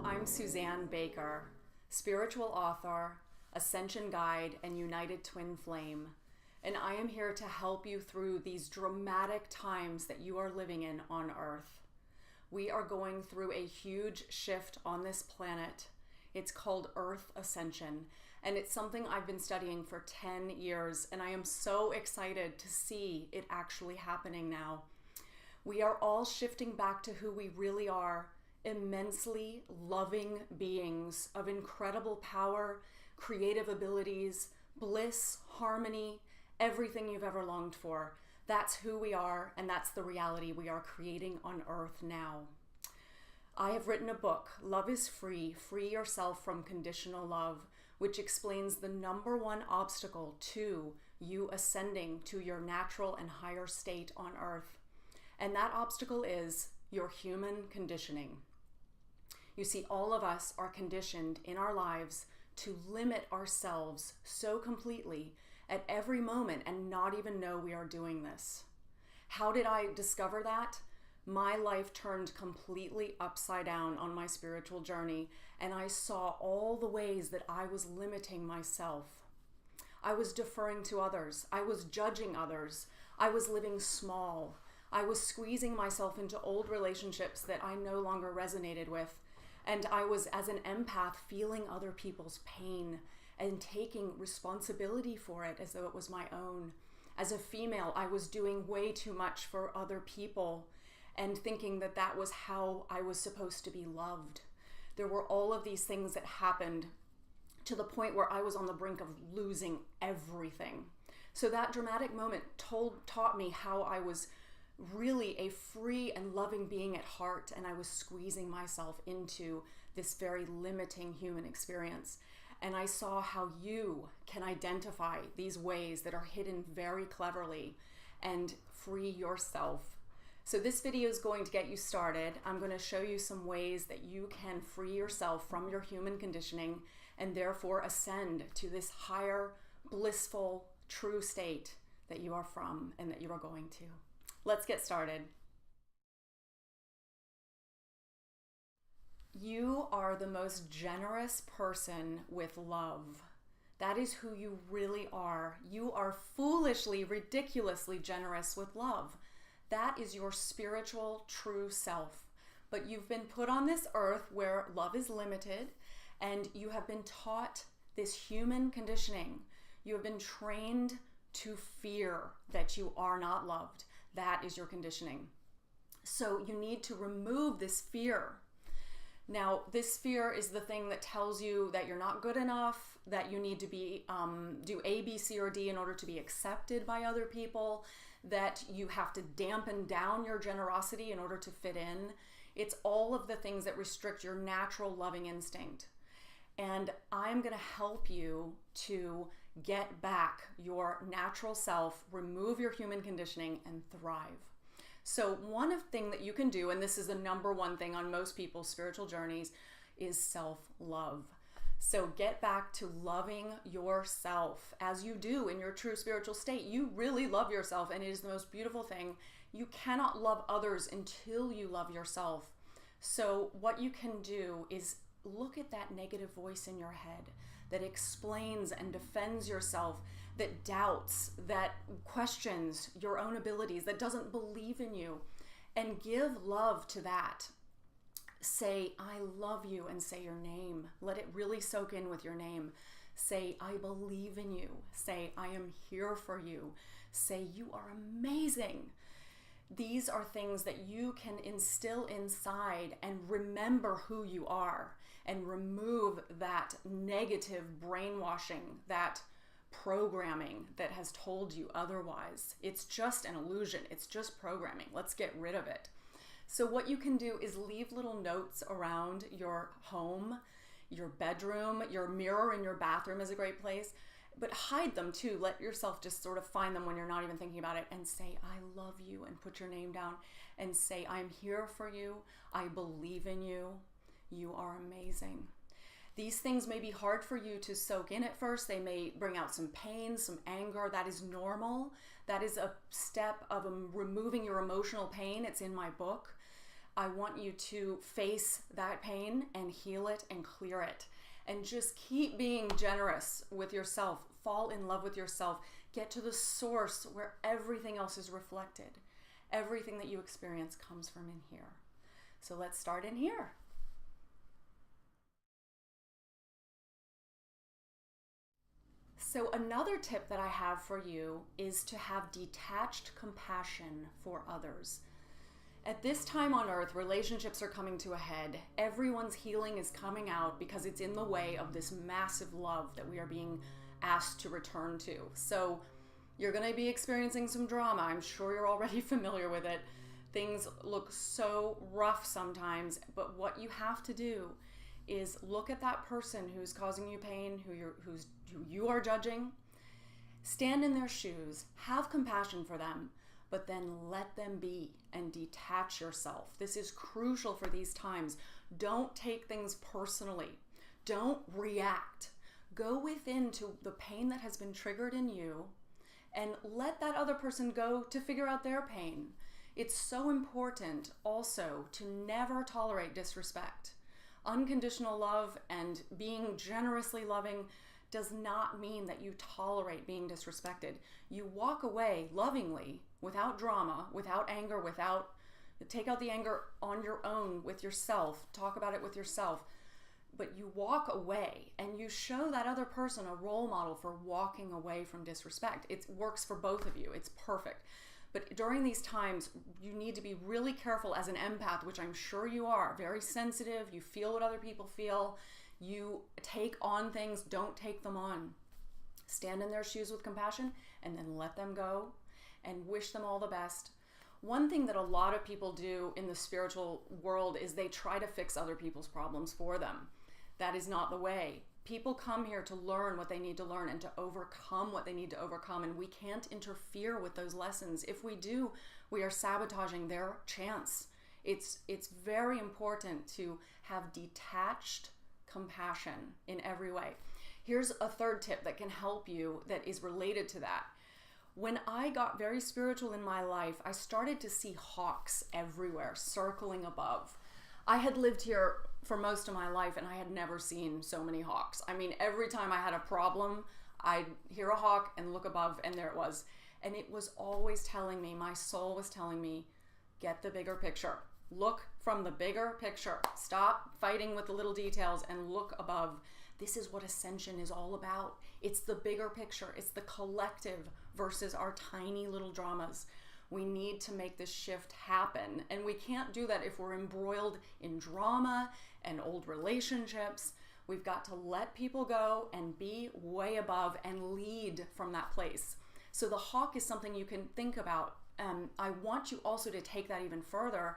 I'm Suzanne Baker, spiritual author, Ascension guide, and United Twin Flame, and I am here to help you through these dramatic times that you are living in on Earth. We are going through a huge shift on this planet. It's called Earth Ascension, and it's something I've been studying for 10 years, and I am so excited to see it actually happening now. We are all shifting back to who we really are, immensely loving beings of incredible power, creative abilities, bliss, harmony, everything you've ever longed for. That's who we are, and that's the reality we are creating on Earth now. I have written a book, Love is Free, Free Yourself from Conditional Love, which explains the number one obstacle to you ascending to your natural and higher state on Earth. And that obstacle is your human conditioning. You see, all of us are conditioned in our lives to limit ourselves so completely at every moment and not even know we are doing this. How did I discover that? My life turned completely upside down on my spiritual journey, and I saw all the ways that I was limiting myself. I was deferring to others. I was judging others. I was living small. I was squeezing myself into old relationships that I no longer resonated with. And I was, as an empath, feeling other people's pain and taking responsibility for it as though it was my own. As a female, I was doing way too much for other people and thinking that that was how I was supposed to be loved. There were all of these things that happened to the point where I was on the brink of losing everything. So that dramatic moment taught me how I was really a free and loving being at heart, and I was squeezing myself into this very limiting human experience. And I saw how you can identify these ways that are hidden very cleverly and free yourself. So this video is going to get you started. I'm going to show you some ways that you can free yourself from your human conditioning and therefore ascend to this higher, blissful, true state that you are from and that you are going to. Let's get started. You are the most generous person with love. That is who you really are. You are foolishly, ridiculously generous with love. That is your spiritual true self. But you've been put on this earth where love is limited, and you have been taught this human conditioning. You have been trained to fear that you are not loved. That is your conditioning. So you need to remove this fear. Now, this fear is the thing that tells you that you're not good enough, that you need to be do A, B, C, or D in order to be accepted by other people, that you have to dampen down your generosity in order to fit in. It's all of the things that restrict your natural loving instinct. And I'm going to help you to get back your natural self, remove your human conditioning, and thrive. So one thing that you can do, and this is the number one thing on most people's spiritual journeys, is self-love. So get back to loving yourself as you do in your true spiritual state. You really love yourself, and it is the most beautiful thing. You cannot love others until you love yourself. So what you can do is look at that negative voice in your head that explains and defends yourself, that doubts, that questions your own abilities, that doesn't believe in you, and give love to that. Say, I love you, and say your name. Let it really soak in with your name. Say, I believe in you. Say, I am here for you. Say, you are amazing. These are things that you can instill inside and remember who you are and remove that negative brainwashing, that programming that has told you otherwise. It's just an illusion. It's just programming. Let's get rid of it. So what you can do is leave little notes around your home, your bedroom, your mirror in your bathroom is a great place, but hide them too. Let yourself just sort of find them when you're not even thinking about it and say, I love you, and put your name down and say, I'm here for you. I believe in you. You are amazing. These things may be hard for you to soak in at first. They may bring out some pain, some anger. That is normal. That is a step of removing your emotional pain. It's in my book. I want you to face that pain and heal it and clear it. And just keep being generous with yourself. Fall in love with yourself. Get to the source where everything else is reflected. Everything that you experience comes from in here. So let's start in here. So another tip that I have for you is to have detached compassion for others. At this time on earth, relationships are coming to a head. Everyone's healing is coming out because it's in the way of this massive love that we are being asked to return to. So you're going to be experiencing some drama. I'm sure you're already familiar with it. Things look so rough sometimes, but what you have to do is look at that person who's causing you pain, who you are judging, stand in their shoes, have compassion for them, but then let them be and detach yourself. This is crucial for these times. Don't take things personally. Don't react. Go within to the pain that has been triggered in you and let that other person go to figure out their pain. It's so important also to never tolerate disrespect. Unconditional love and being generously loving does not mean that you tolerate being disrespected. You walk away lovingly, without drama, without anger, take out the anger on your own with yourself, talk about it with yourself, but you walk away and you show that other person a role model for walking away from disrespect. It works for both of you. It's perfect. But during these times, you need to be really careful as an empath, which I'm sure you are, very sensitive. You feel what other people feel. You take on things, don't take them on. Stand in their shoes with compassion and then let them go and wish them all the best. One thing that a lot of people do in the spiritual world is they try to fix other people's problems for them. That is not the way. People come here to learn what they need to learn and to overcome what they need to overcome, and we can't interfere with those lessons. If we do, we are sabotaging their chance. It's very important to have detached compassion in every way. Here's a third tip that can help you that is related to that. When I got very spiritual in my life, I started to see hawks everywhere, circling above. I had lived here for most of my life and I had never seen so many hawks. I mean, every time I had a problem, I'd hear a hawk and look above and there it was. And it was always telling me, my soul was telling me, get the bigger picture. Look from the bigger picture. Stop fighting with the little details and look above. This is what Ascension is all about. It's the bigger picture. It's the collective versus our tiny little dramas. We need to make this shift happen. And we can't do that if we're embroiled in drama and old relationships. We've got to let people go and be way above and lead from that place. So the hawk is something you can think about. I want you also to take that even further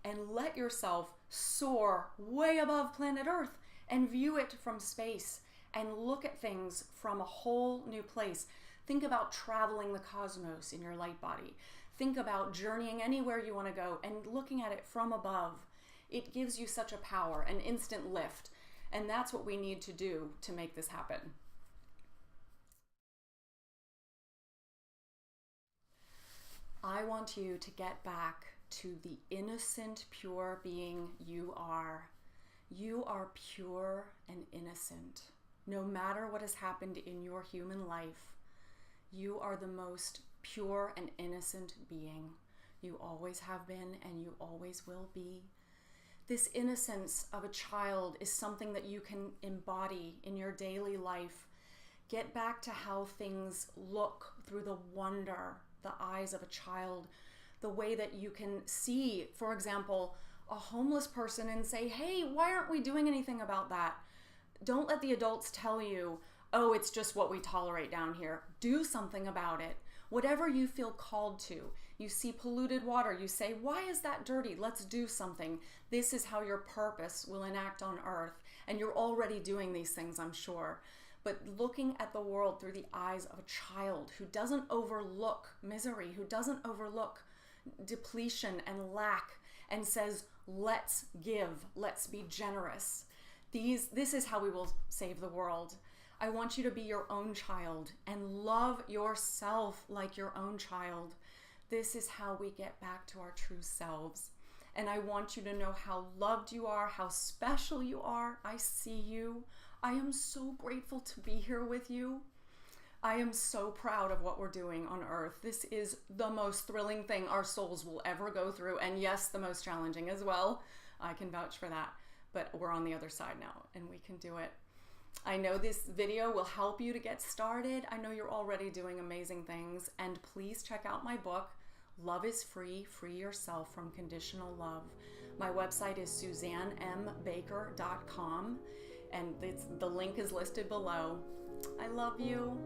and let yourself soar way above planet Earth and view it from space and look at things from a whole new place. Think about traveling the cosmos in your light body. Think about journeying anywhere you want to go and looking at it from above. It gives you such a power, an instant lift. And that's what we need to do to make this happen. I want you to get back to the innocent, pure being you are. You are pure and innocent. No matter what has happened in your human life, you are the most pure and innocent being. You always have been and you always will be. This innocence of a child is something that you can embody in your daily life. Get back to how things look through the wonder, the eyes of a child, the way that you can see, for example, a homeless person and say, hey, why aren't we doing anything about that? Don't let the adults tell you, oh, it's just what we tolerate down here. Do something about it. Whatever you feel called to. You see polluted water, you say, why is that dirty? Let's do something. This is how your purpose will enact on earth. And you're already doing these things, I'm sure. But looking at the world through the eyes of a child who doesn't overlook misery, who doesn't overlook depletion and lack, and says, let's give, let's be generous. This is how we will save the world. I want you to be your own child and love yourself like your own child. This is how we get back to our true selves. And I want you to know how loved you are, how special you are. I see you. I am so grateful to be here with you. I am so proud of what we're doing on earth. This is the most thrilling thing our souls will ever go through. And yes, the most challenging as well. I can vouch for that. But we're on the other side now and we can do it. I know this video will help you to get started. I know you're already doing amazing things. And please check out my book, Love is Free, Free Yourself from Conditional Love. My website is SuzanneMBaker.com and the link is listed below. I love you.